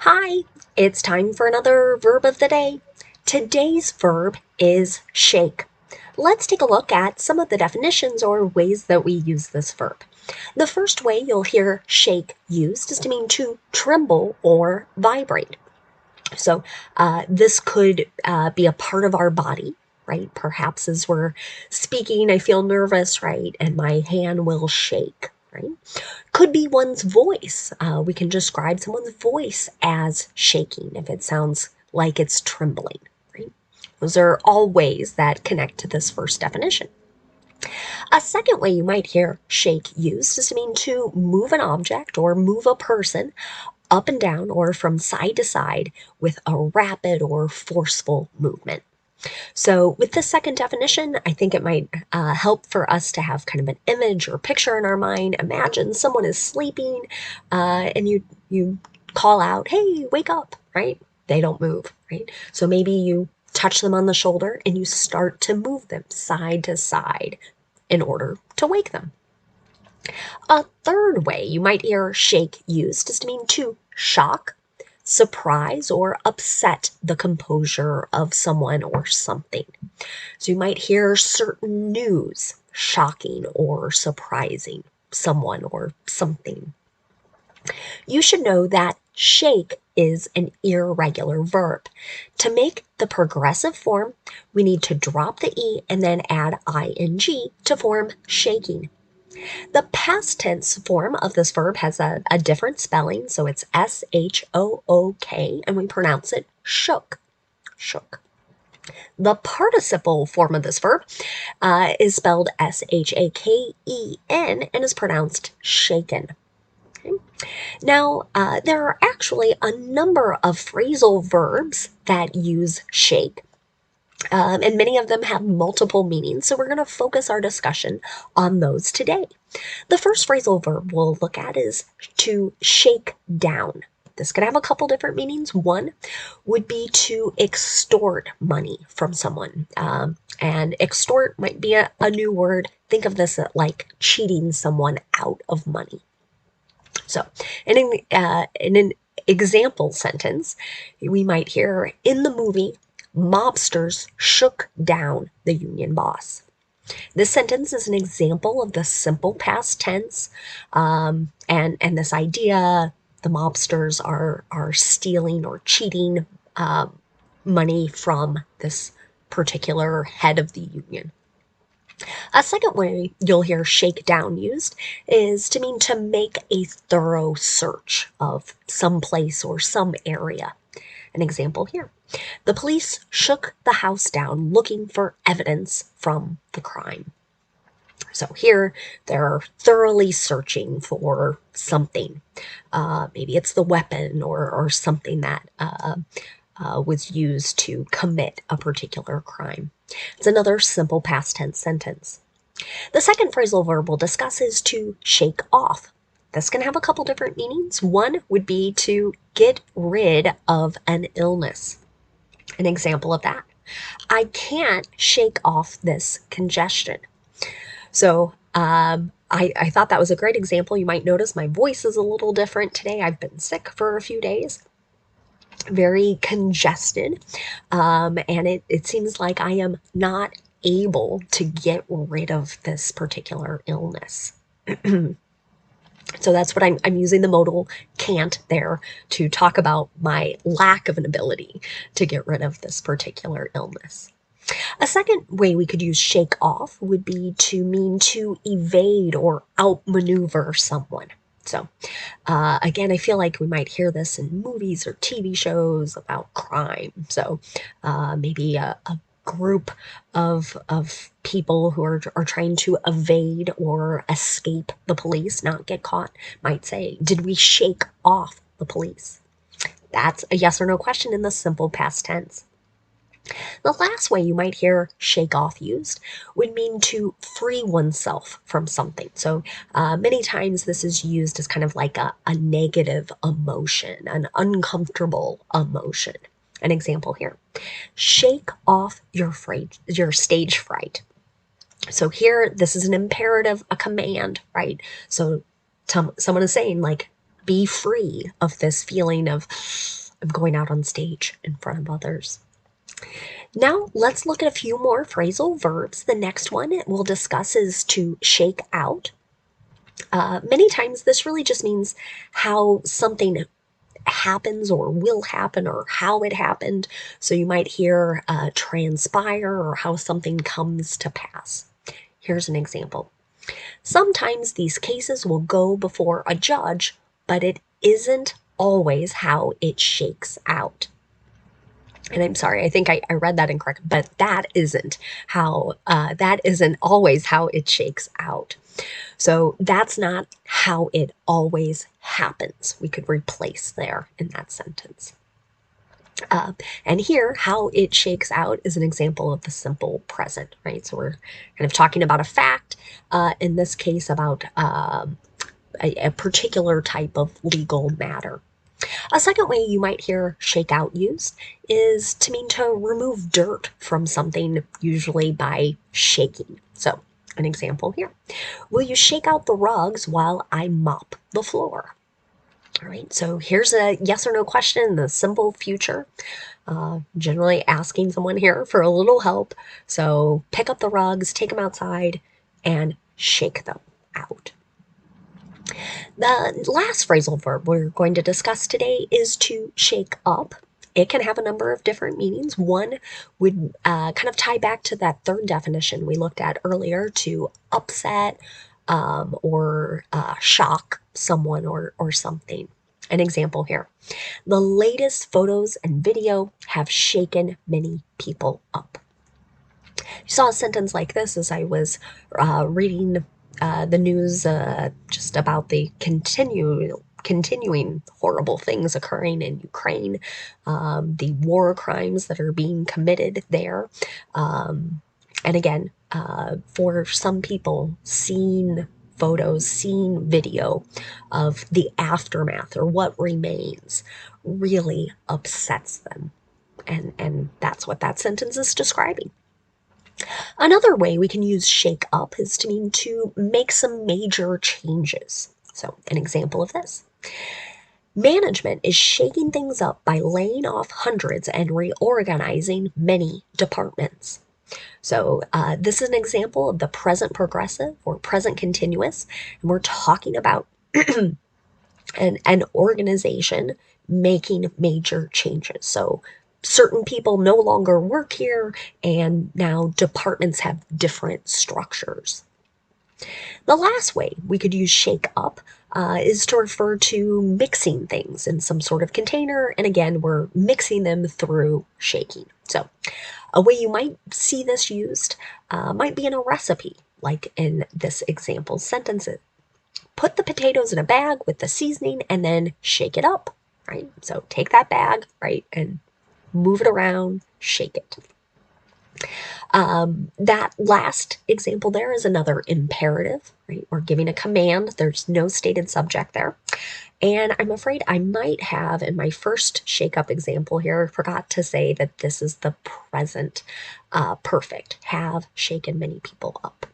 Hi, it's time for another verb of the day. Today's verb is shake. Let's take a look at some of the definitions or ways that we use this verb. The first way you'll hear shake used is to mean to tremble or vibrate. So this could be a part of our body, right? Perhaps as we're speaking, I feel nervous, right? And my hand will shake, right? Could be one's voice. We can describe someone's voice as shaking if it sounds like it's trembling, right? Those are all ways that connect to this first definition. A second way you might hear shake used is to mean to move an object or move a person up and down or from side to side with a rapid or forceful movement. So, with this second definition, I think it might help for us to have kind of an image or picture in our mind. Imagine someone is sleeping, and you call out, "Hey, wake up!" Right? They don't move. Right? So maybe you touch them on the shoulder and you start to move them side to side in order to wake them. A third way you might hear shake used is to mean to shock, surprise, or upset the composure of someone or something. So you might hear certain news shocking or surprising someone or something. You should know that shake is an irregular verb. To make the progressive form, we need to drop the E and then add ing to form shaking. The past tense form of this verb has a different spelling, so it's shook, and we pronounce it shook. Shook. The participle form of this verb is spelled shaken and is pronounced shaken. Okay. Now, there are actually a number of phrasal verbs that use shake. And many of them have multiple meanings, so we're going to focus our discussion on those today. The first phrasal verb we'll look at is to shake down. This could have a couple different meanings. One would be to extort money from someone. And extort might be a new word. Think of this like cheating someone out of money. So, in an example sentence, we might hear in the movie, mobsters shook down the union boss. This sentence is an example of the simple past tense, and this idea the mobsters are stealing or cheating money from this particular head of the union. A second way you'll hear shake down used is to mean to make a thorough search of some place or some area. An example here. The police shook the house down looking for evidence from the crime. So here they're thoroughly searching for something. Maybe it's the weapon or something that was used to commit a particular crime. It's another simple past tense sentence. The second phrasal verb we'll discuss is to shake off. This can have a couple different meanings. One would be to get rid of an illness. An example of that. I can't shake off this congestion. So I thought that was a great example. You might notice my voice is a little different today. I've been sick for a few days, very congested, and it seems like I am not able to get rid of this particular illness. So that's what I'm using the modal can't there to talk about my lack of an ability to get rid of this particular illness. A second way we could use shake off would be to mean to evade or outmaneuver someone. So, again, I feel like we might hear this in movies or TV shows about crime. So, maybe a group of people who are trying to evade or escape the police, not get caught, might say, "Did we shake off the police?" That's a yes or no question in the simple past tense. The last way you might hear shake off used would mean to free oneself from something. So many times this is used as kind of like a negative emotion, an uncomfortable emotion. An example here, shake off your stage fright. So here, this is an imperative, a command, right? So someone is saying like, be free of this feeling of I'm going out on stage in front of others. Now let's look at a few more phrasal verbs. The next one we'll discuss is to shake out. Many times this really just means how something happens or will happen or how it happened. So you might hear transpire or how something comes to pass. Here's an example. Sometimes these cases will go before a judge, but it isn't always how it shakes out. And I'm sorry, I think I read that incorrect, but that isn't always how it shakes out. So that's not how it always happens. We could replace there in that sentence. And here, how it shakes out is an example of the simple present, right? So we're kind of talking about a fact, in this case about a particular type of legal matter. A second way you might hear shake out used is to mean to remove dirt from something, usually by shaking. So, an example here. Will you shake out the rugs while I mop the floor? All right, so here's a yes or no question in the simple future. Generally asking someone here for a little help. So pick up the rugs, take them outside, and shake them out. The last phrasal verb we're going to discuss today is to shake up. It can have a number of different meanings. One would kind of tie back to that third definition we looked at earlier, to upset or shock someone or something. An example here. The latest photos and video have shaken many people up. You saw a sentence like this as I was reading the news just about the continuing horrible things occurring in Ukraine, the war crimes that are being committed there. And again, for some people, seeing photos, seeing video of the aftermath or what remains really upsets them. And that's what that sentence is describing. Another way we can use shake up is to mean to make some major changes. So, an example of this. Management is shaking things up by laying off hundreds and reorganizing many departments. So, this is an example of the present progressive or present continuous, and we're talking about an organization making major changes. So, certain people no longer work here, and now departments have different structures. The last way we could use shake up is to refer to mixing things in some sort of container, and again, we're mixing them through shaking. So, a way you might see this used might be in a recipe, like in this example sentences. Put the potatoes in a bag with the seasoning and then shake it up, right? So take that bag, right, and move it around, shake it. That last example there is another imperative, right? We're giving a command. There's no stated subject there. And I'm afraid I might have, in my first shake up example here, forgot to say that this is the present perfect. Have shaken many people up.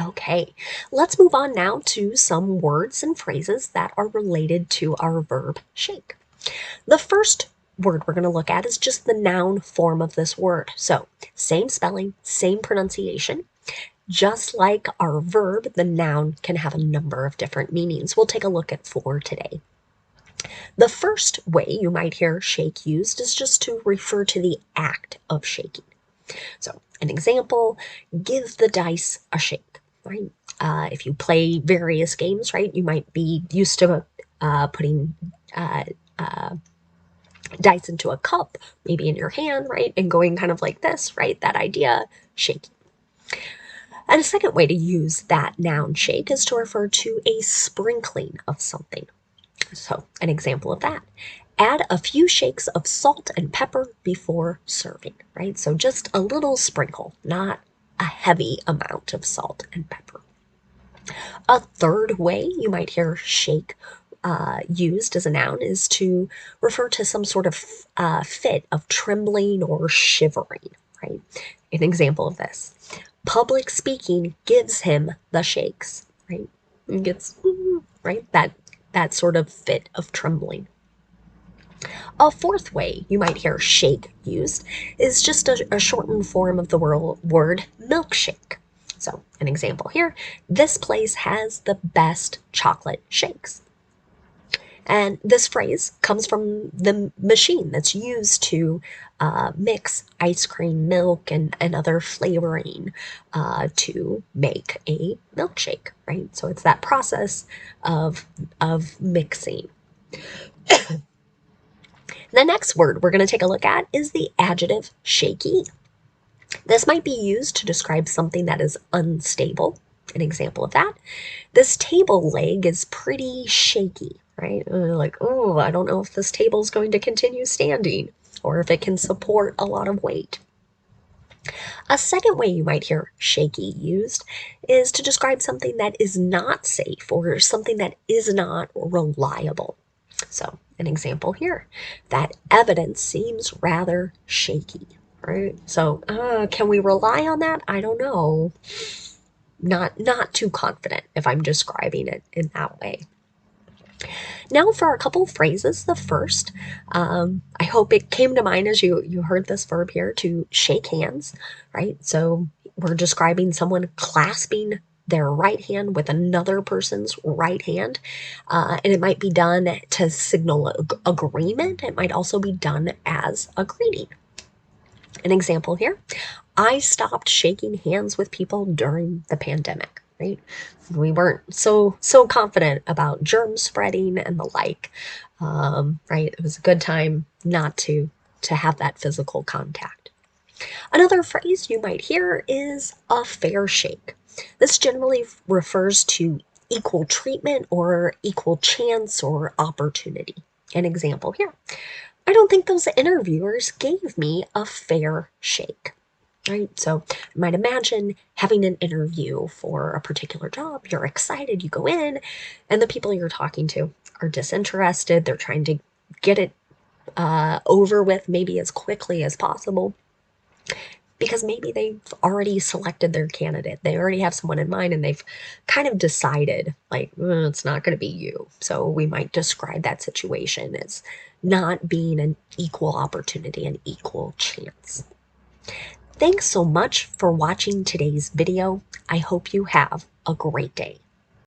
Okay, let's move on now to some words and phrases that are related to our verb shake. The first word we're going to look at is just the noun form of this word. So, same spelling, same pronunciation. Just like our verb, the noun can have a number of different meanings. We'll take a look at 4 today. The first way you might hear shake used is just to refer to the act of shaking. So, an example, give the dice a shake, right? If you play various games, right, you might be used to putting dice into a cup, maybe in your hand, right, and going kind of like this, right? That idea, shaking. And a second way to use that noun shake is to refer to a sprinkling of something. So, an example of that. Add a few shakes of salt and pepper before serving, right? So just a little sprinkle, not a heavy amount of salt and pepper. A third way you might hear shake used as a noun is to refer to some sort of fit of trembling or shivering, right? An example of this. Public speaking gives him the shakes, right? He gets, right? That that sort of fit of trembling. A fourth way you might hear shake used is just a shortened form of the word milkshake. So, an example here, this place has the best chocolate shakes. And this phrase comes from the machine that's used to mix ice cream, milk, and other flavoring to make a milkshake, right? So it's that process of mixing. The next word we're going to take a look at is the adjective shaky. This might be used to describe something that is unstable. An example of that, this table leg is pretty shaky, right? Like, oh, I don't know if this table is going to continue standing or if it can support a lot of weight. A second way you might hear shaky used is to describe something that is not safe or something that is not reliable. So, an example here, that evidence seems rather shaky, right? So, can we rely on that? I don't know. Not too confident if I'm describing it in that way. Now for a couple phrases. The first, I hope it came to mind as you heard this verb here, to shake hands, right? So we're describing someone clasping their right hand with another person's right hand, and it might be done to signal agreement. It might also be done as a greeting. An example here, I stopped shaking hands with people during the pandemic, right? We weren't so confident about germ spreading and the like, right? It was a good time not to have that physical contact. Another phrase you might hear is a fair shake. This generally refers to equal treatment or equal chance or opportunity. An example here, I don't think those interviewers gave me a fair shake. Right? So you might imagine having an interview for a particular job. You're excited, you go in, and the people you're talking to are disinterested. They're trying to get it over with maybe as quickly as possible because maybe they've already selected their candidate. They already have someone in mind and they've kind of decided, like, it's not going to be you. So we might describe that situation as not being an equal opportunity, an equal chance. Thanks so much for watching today's video. I hope you have a great day.